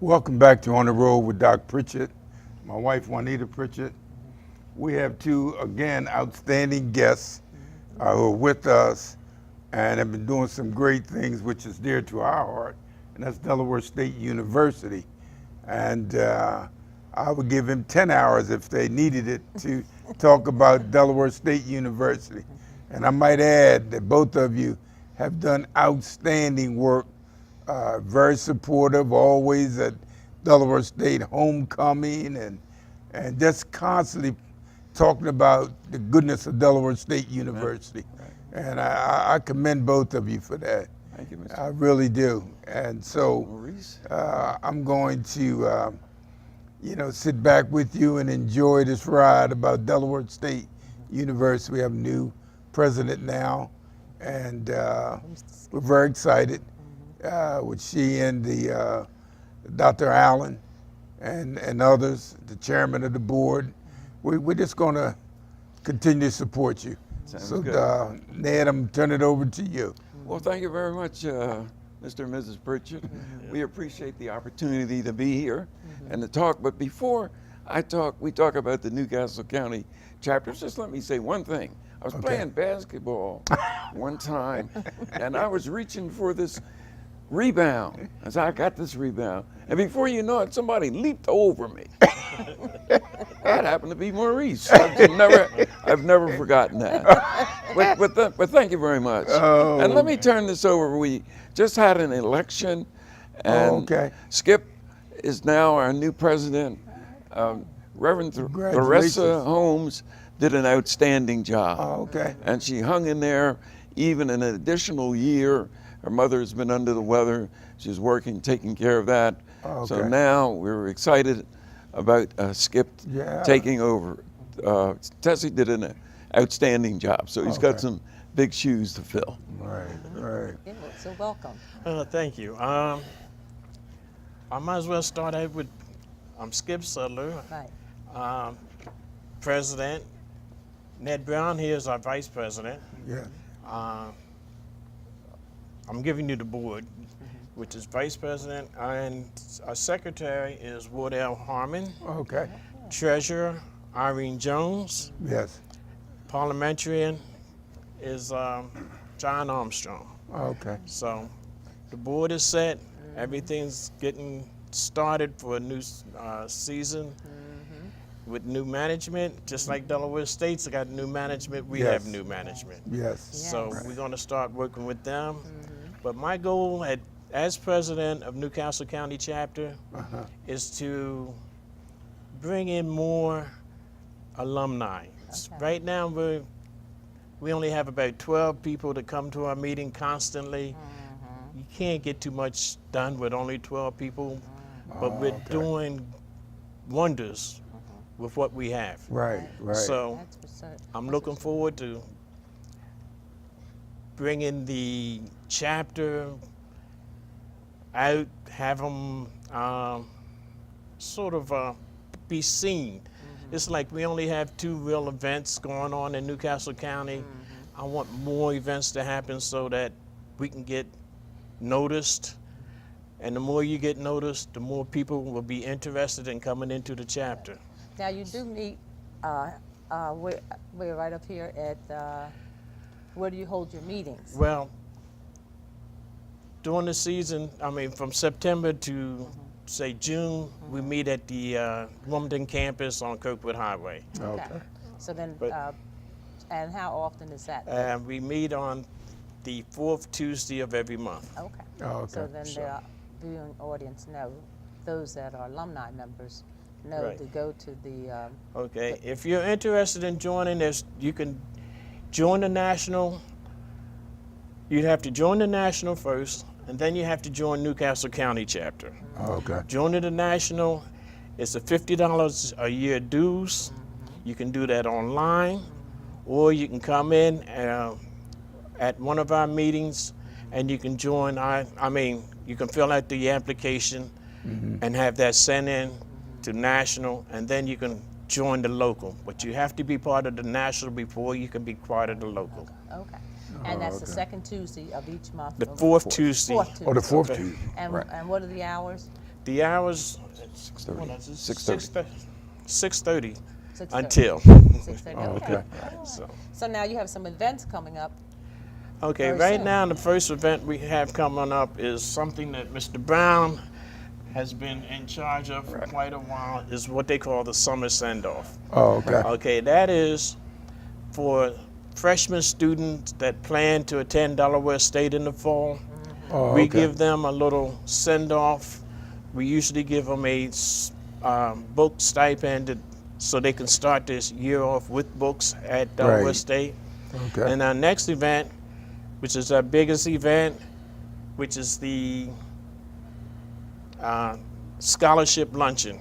Welcome back to On the Road with Doc Pritchett, my wife Juanita Pritchett. We have two, again, outstanding guests who are with us and have been doing some great things, which is dear to our heart, and that's Delaware State University. And I would give him 10 hours if they needed it to talk about Delaware State University. And I might add that both of you have done outstanding work, very supportive, always at Delaware State homecoming, and just constantly talking about the goodness of Delaware State University. Right. And I commend both of you for that. Thank you, Mr. I really do. And so Maurice. I'm going to sit back with you and enjoy this ride about Delaware State University. We have a new president now, and we're very excited with she and the Dr. Allen and others, the chairman of the board. We're just going to continue to support you. Sounds so, good. Ned, I'm turning it over to you. Well, thank you very much, Mr. and Mrs. Pritchett. We appreciate the opportunity to be here and to talk. But before we talk about the Newcastle County chapters, just let me say one thing. I was playing basketball one time, and I was reaching for this rebound. As I got this rebound, and before you know it, somebody leaped over me. That happened to be Maurice. I've never forgotten that. But thank you very much. Oh. And let me turn this over. We just had an election, and Skip is now our new president. Reverend Larissa Holmes did an outstanding job. And she hung in there even an additional year. Her mother has been under the weather. She's working, taking care of that. So now we're excited about Skip taking over. Tessie did an outstanding job, so he's got some big shoes to fill. Right. So welcome. Thank you. I might as well start out with Skip Sutler, president. Ned Brown here is our vice president. I'm giving you the board, which is vice president, and our secretary is Wardell Harmon. Treasurer, Irene Jones. Parliamentarian is John Armstrong. So the board is set. Everything's getting started for a new season with new management. Just like Delaware State's got new management, we have new management. So we're going to start working with them. But my goal as president of Newcastle County chapter is to bring in more alumni. Right now we only have about 12 people that come to our meeting constantly. You can't get too much done with only 12 people, but we're doing wonders with what we have. So I'm looking forward to bringing the chapter out, have them be seen. It's like we only have 2 real events going on in Newcastle County. I want more events to happen so that we can get noticed. And the more you get noticed, the more people will be interested in coming into the chapter. Now you do meet, we're right up here at, where do you hold your meetings? Well, during the season, from September to say June, we meet at the Wilmington campus on Kirkwood Highway. So then, and how often is that? We meet on the 4th Tuesday of every month. So then the viewing audience know, those that are alumni members know to go to the... If you're interested in joining this, you can join the National. You'd have to join the National first, and then you have to join Newcastle County chapter. Joining the National, it's a $50 a year dues. You can do that online, or you can come in at one of our meetings, and you can join you can fill out the application and have that sent in to National, and then you can join the local. But you have to be part of the National before you can be part of the local. And that's the second Tuesday of each month? The fourth Tuesday. Oh, the fourth Tuesday. And what are the hours? The hours, 6:30. what is it? 6:30. 6:30 6:30. until. 6:30. Oh, Okay. okay. So, So now you have some events coming up. okay, Very right soon. now the first event we have coming up is something that Mr. Brown has been in charge of for quite a while, is what they call the summer send-off. Oh, okay. Okay, that is for freshman students that plan to attend Delaware State in the fall. Oh, We okay. give them a little send-off. We usually give them a book stipend so they can start this year off with books at Delaware Right. State. Okay. And our next event, which is our biggest event, which is the scholarship luncheon.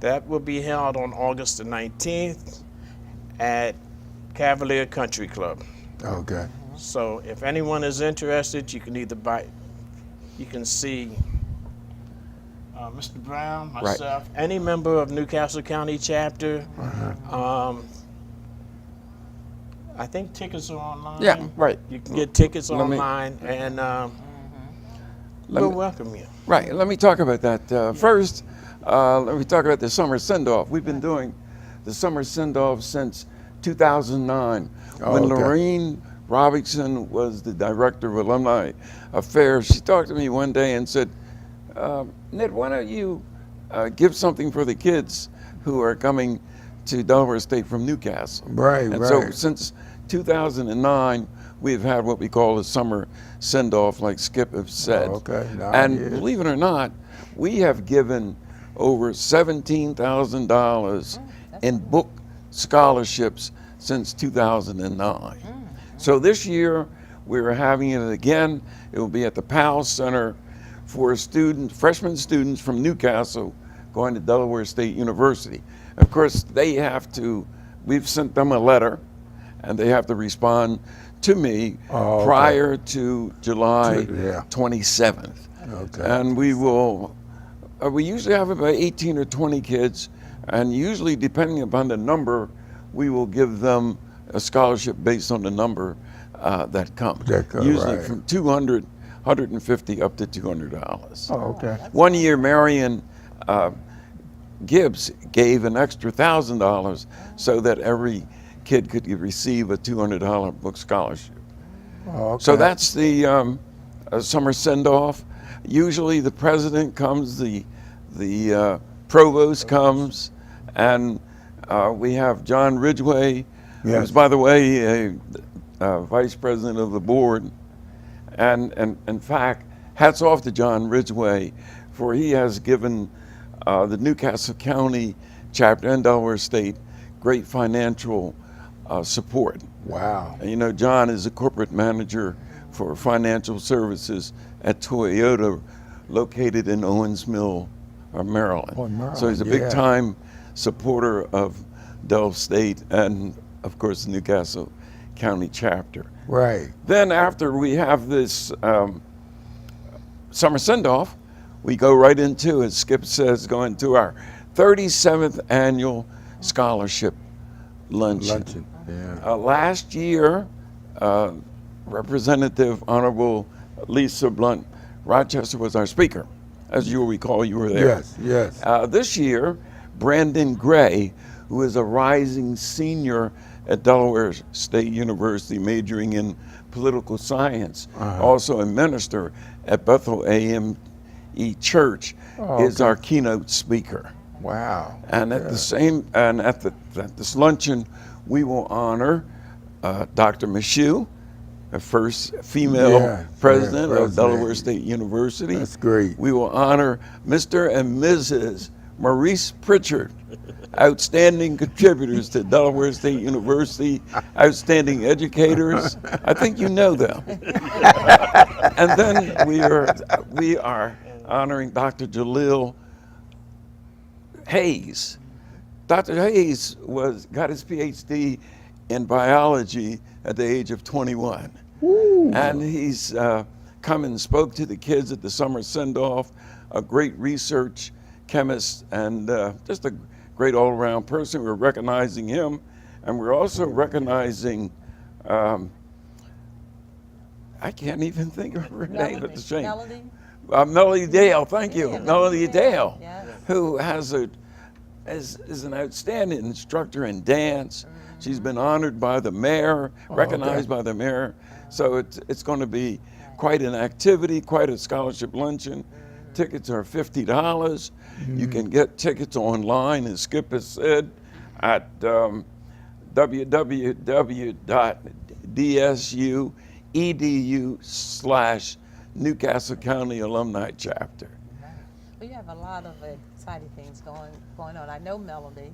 That will be held on August the 19th at Cavalier Country Club. Okay. So if anyone is interested, you can you can see Mr. Brown, myself, any member of Newcastle County chapter. I think tickets are online. Yeah, right. You can get tickets Let me- online, and Let we'll me- welcome you. Right, let me talk about that. First, let me talk about the summer send-off. We've been doing the summer send-off since 2009, Oh, when okay. Lorraine Robinson was the director of alumni affairs. She talked to me one day and said, Ned, why don't you give something for the kids who are coming to Delaware State from Newcastle? Right, And right. so since 2009, we've had what we call a summer send-off, like Skip has said. Oh, okay. 9 And years. believe it or not, we have given over $17,000 in book scholarships since 2009. So this year, we're having it again. It will be at the Powell Center for freshman students from Newcastle going to Delaware State University. Of course, we've sent them a letter, and they have to respond to me Oh, okay. prior to July Yeah. 27th. Okay. And we usually have about 18 or 20 kids, and usually, depending upon the number, we will give them a scholarship based on the number that come. Usually right. from 200, 150 up to $200. Oh, okay. One year, Marion Gibbs gave an extra $1,000 so that every kid could receive a $200 book scholarship. Oh, okay. So that's the summer send-off. Usually the president comes, the provost comes, and we have John Ridgway, Yes. who's, by the way, a vice president of the board. And in fact, hats off to John Ridgway, for he has given the Newcastle County chapter and Delaware State great financial support. Wow. And, you know, John is a corporate manager for financial services at Toyota, located in Owens Mill, Maryland. Oh, Maryland, So he's a yeah. big time supporter of Del State and, of course, the Newcastle County chapter. Right. Then after we have this summer send-off, we go right into, as Skip says, go into our 37th annual scholarship luncheon. Luncheon. Yeah. Last year, Representative Honorable Lisa Blunt Rochester was our speaker. As you will recall, you were there. Yes. Yes. This year, Brandon Gray, who is a rising senior at Delaware State University, majoring in political science, also a minister at Bethel AME Church, is our keynote speaker. Wow. And at at this luncheon, we will honor Dr. Michoud, the first female president of Delaware State University. That's great. We will honor Mr. and Mrs. Maurice Pritchard, outstanding contributors to Delaware State University, outstanding educators. I think you know them. And then we are honoring Dr. Jalil Hayes. Dr. Hayes got his PhD in biology at the age of 21. Ooh. And he's come and spoke to the kids at the summer send-off, a great research chemist, and just a great all-around person. We're recognizing him, and we're also recognizing, I can't even think of her name, but the shame. Melody Dale, thank you. Yeah, Melody Dale, yes. who is an outstanding instructor in dance. She's been honored by the mayor, recognized by the mayor. So it's going to be quite an activity, quite a scholarship luncheon. Tickets are $50. You can get tickets online, as Skip has said, at www.dsu.edu/Newcastle County Alumni Chapter. We have a lot of exciting things going on. I know Melody.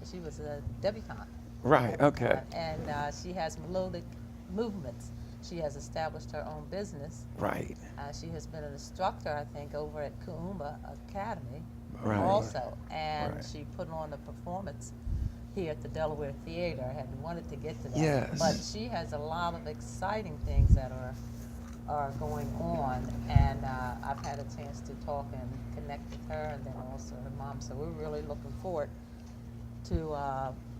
She was a debutante. Right, okay. And she has melodic movements. She has established her own business. Right. She has been an instructor, I think, over at Kuumba Academy Right. also. And Right. she put on a performance here at the Delaware Theater. I had wanted to get to that. Yes. But she has a lot of exciting things that are going on. And I've had a chance to talk and connect with her and then also her mom. So we're really looking forward to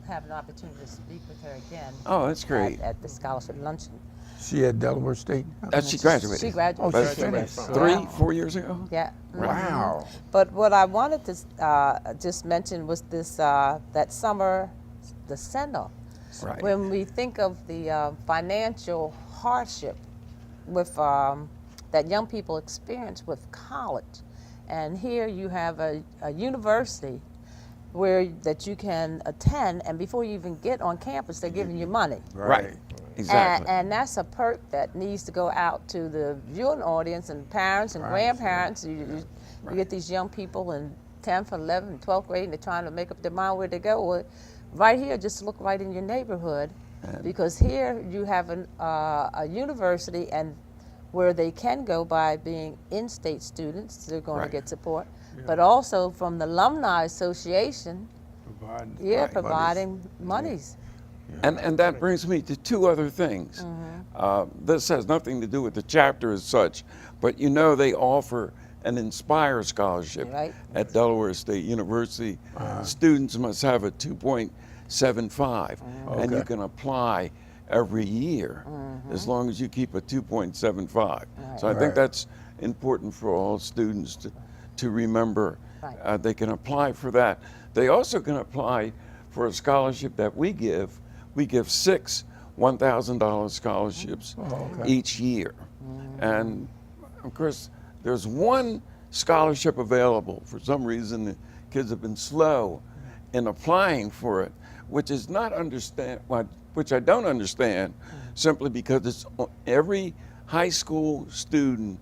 have an opportunity to speak with her again. Oh, that's great. At the scholarship luncheon. She at Delaware State? She graduated. She graduated. Oh, About she finished. 3-4 years ago? Yeah. Wow. But what I wanted to just mention was this that summer, the send-off. Right. When we think of the financial hardship with that young people experience with college, and here you have a university where that you can attend, and before you even get on campus, they're giving you money. Right. Exactly. And that's a perk that needs to go out to the viewing audience and parents and grandparents. You get these young people in 10th, 11th, 12th grade, and they're trying to make up their mind where to go. Well, right here, just look right in your neighborhood, because here you have a university and where they can go by being in-state students. They're going to get support, but also from the Alumni Association, providing monies. And that brings me to two other things. This has nothing to do with the chapter as such, but you know they offer an Inspire Scholarship at Delaware State University. Students must have a 2.75, and you can apply every year as long as you keep a 2.75. So I think that's important for all students to remember. They can apply for that. They also can apply for a scholarship that we give. We give 6 $1,000 scholarships each year. And of course, there's one scholarship available. For some reason, the kids have been slow in applying for it, which is not which I don't understand, simply because it's every high school student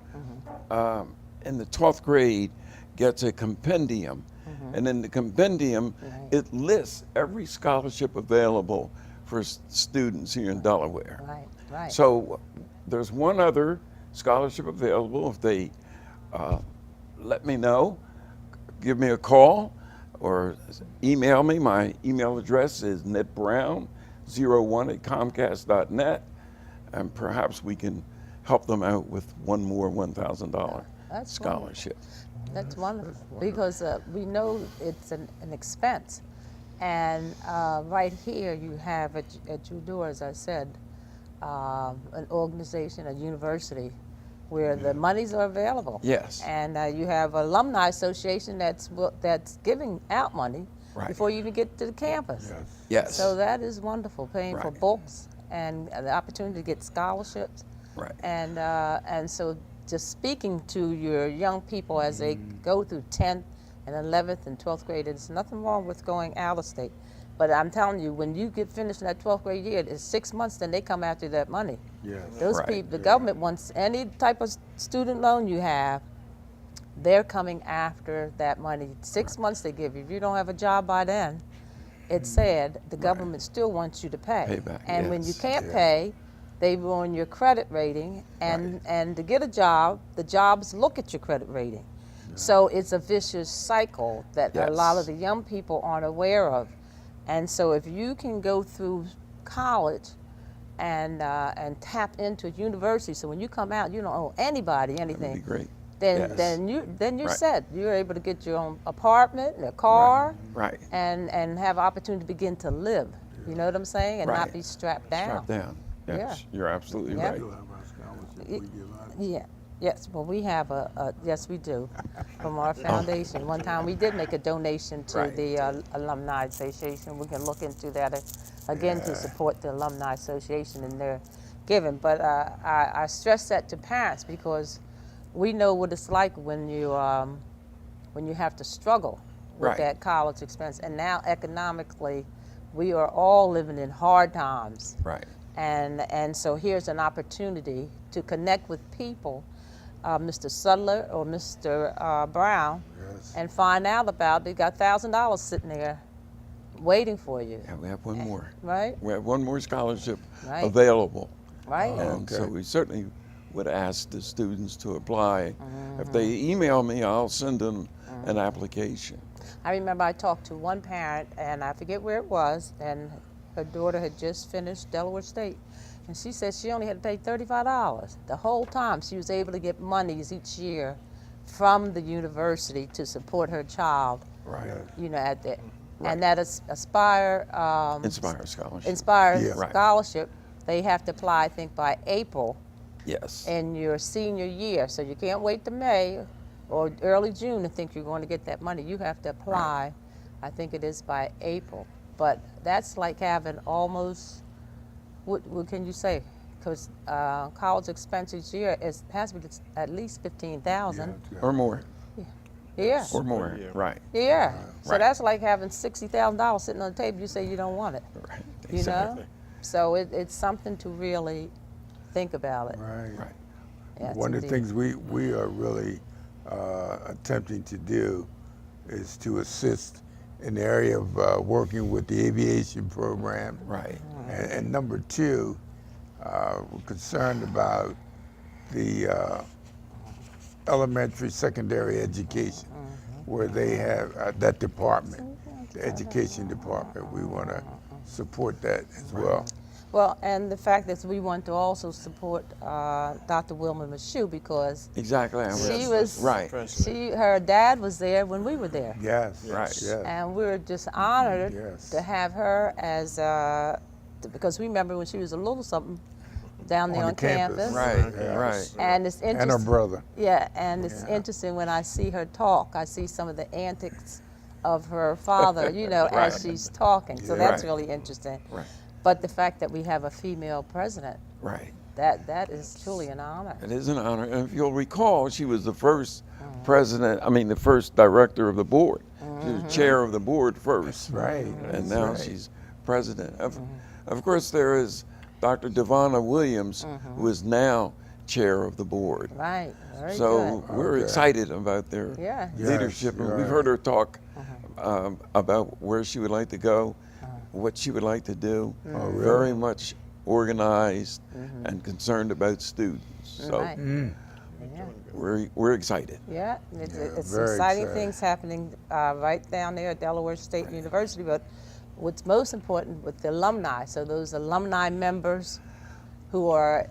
in the 12th grade gets a compendium. And in the compendium, it lists every scholarship available for students here in Delaware. So there's one other scholarship available. If they let me know, give me a call or email me. My email address is netbrown01@comcast.net, and perhaps we can help them out with one more $1,000 scholarship. That's wonderful, because we know it's an expense. And right here you have at your door, as I said, an organization, a university, where the monies are available. Yes. And you have an alumni association that's giving out money before you even get to the campus. Yes. So that is wonderful, paying for books and the opportunity to get scholarships. And so just speaking to your young people as they go through 10th and 11th and 12th grade, there's nothing wrong with going out of state. But I'm telling you, when you get finished in that 12th grade year, it's 6 months, then they come after that money. Those people, the government wants any type of student loan you have, they're coming after that money. 6 months they give you. If you don't have a job by then, it's sad, the government still wants you to pay. Pay back, and when you can't pay, they ruin your credit rating, and to get a job, the jobs look at your credit rating. So it's a vicious cycle that a lot of the young people aren't aware of. And so if you can go through college and tap into a university, so when you come out, you don't owe anybody anything. That'd be great. Then you're set. You're able to get your own apartment and a car, and have opportunity to begin to live. You know what I'm saying? And not be strapped down. Strapped down. Yes, you're absolutely right. Yes, well, we have yes, we do, from our foundation. One time we did make a donation to Right. the Alumni Association. We can look into that again to support the Alumni Association in their giving. But I stress that to parents because we know what it's like when you have to struggle with Right. that college expense. And now economically, we are all living in hard times. Right. And so here's an opportunity to connect with people, Mr. Sutler or Mr. Brown, Yes. and find out about they got $1,000 sitting there waiting for you, Yeah, we have one more. right? We have one more scholarship Right. available. Right. And so Okay. we certainly would ask the students to apply. If they email me, I'll send them an application. I remember I talked to one parent, and I forget where it was, and her daughter had just finished Delaware State. And she said she only had to pay $35. The whole time she was able to get monies each year from the university to support her child, Right. you know, at the, and that is Aspire, Inspire Scholarship. Inspire Yeah. Right. Scholarship, they have to apply, I think, by April Yes. in your senior year. So you can't wait to May or early June to think you're going to get that money. You have to apply, I think it is by April. But that's like having almost, what can you say? Because college expense each year has to be at least $15,000. Or more. Yeah. Or more. Yeah. Right. Yeah. So Right. that's like having $60,000 sitting on the table. You say you don't want it. Right. You Exactly. know? So it's something to really think about it. Right. Right. Yes, One of the indeed. things we are really attempting to do is to assist in the area of working with the aviation program. Right. And number two, we're concerned about the elementary, secondary education, where they have that department, the education department. We want to support that as well. Well, and the fact that we want to also support Dr. Wilma Mashu because Exactly. she was, Right. her dad was there when we were there. Yes. Right. Yes. And we were just honored Yes. to have her as, because we remember when she was a little something down there On on the campus. Right. Yeah. Right. And it's And her interesting. brother. Yeah, and it's Yeah. interesting when I see her talk. I see some of the antics of her father, you know, Right. as she's talking. So Yeah. that's Right. really interesting. Right. But the fact that we have a female president, Right. that is truly an honor. It is an honor. And if you'll recall, she was the first the first director of the board. She was chair of the board first. Right. And That's now right. she's president. Of course, there is Dr. Devonna Williams, who is now chair of the board. Right, very So good. we're Okay. excited about their Yeah. leadership. Yes, And we've right. heard her talk about where she would like to go, what she would like to do. Oh, really? Very much organized and concerned about students. So Right. Yeah. we're excited. Yeah, it's very exciting exciting. things happening right down there at Delaware State University. But what's most important with the alumni, so those alumni members who are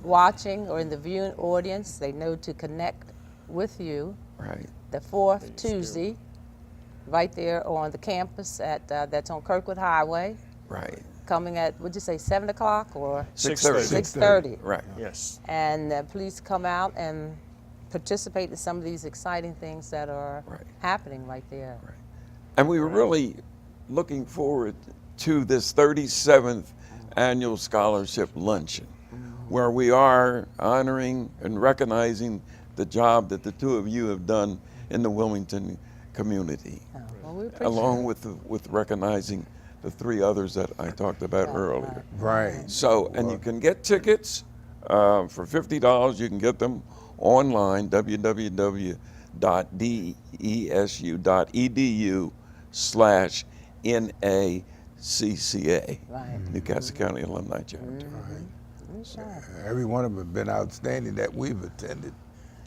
watching or in the viewing audience, they know to connect with you Right. the fourth Tuesday, right there on the campus at that's on Kirkwood Highway, Right. coming at, would you say 7 o'clock or 6:30. 6:30? Right. Yes. And please come out and participate in some of these exciting things that are Right. happening right there. And we were really looking forward to this 37th annual scholarship luncheon, where we are honoring and recognizing the job that the two of you have done in the Wilmington community, Well, we appreciate along it. with recognizing the three others that I talked about earlier. Right. So, and you can get tickets for $50. You can get them online, www.desu.edu/NACCA, Right. Newcastle County Alumni Chapter. Every one of them have been outstanding that we've attended.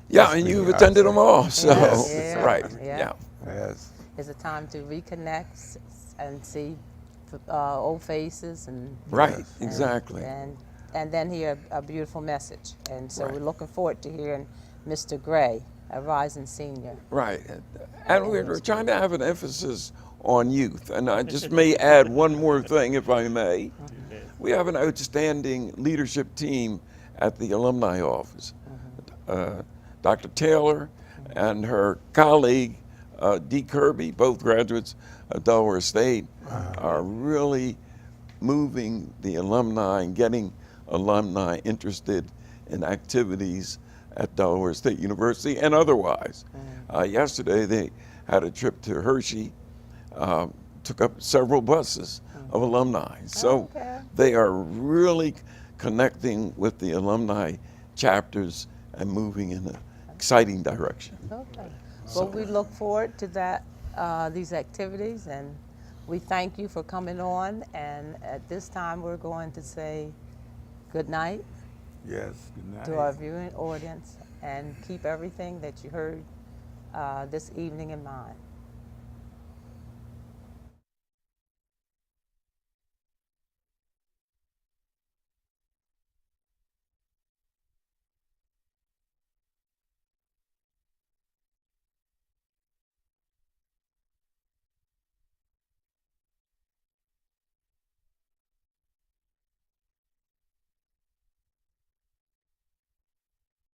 Yeah, and you've attended them all, so, Yes. Yeah. right, Yeah. yeah. Yes. It's a time to reconnect and see old faces and Right, exactly. and then hear a beautiful message. And so Right. we're looking forward to hearing Mr. Gray, a rising senior. Right, and we're trying to have an emphasis on youth. And I just may add one more thing, if I may. We have an outstanding leadership team at the alumni office. Dr. Taylor and her colleague, Dee Kirby, both graduates of Delaware State, are really moving the alumni and getting alumni interested in activities at Delaware State University and otherwise. Yesterday they had a trip to Hershey, took up several buses of alumni. So they are really connecting with the alumni chapters and moving in an exciting direction. Okay. Well, we look forward to that, these activities, and we thank you for coming on. And at this time, we're going to say good night. Yes, good night. To our viewing audience, and keep everything that you heard this evening in mind.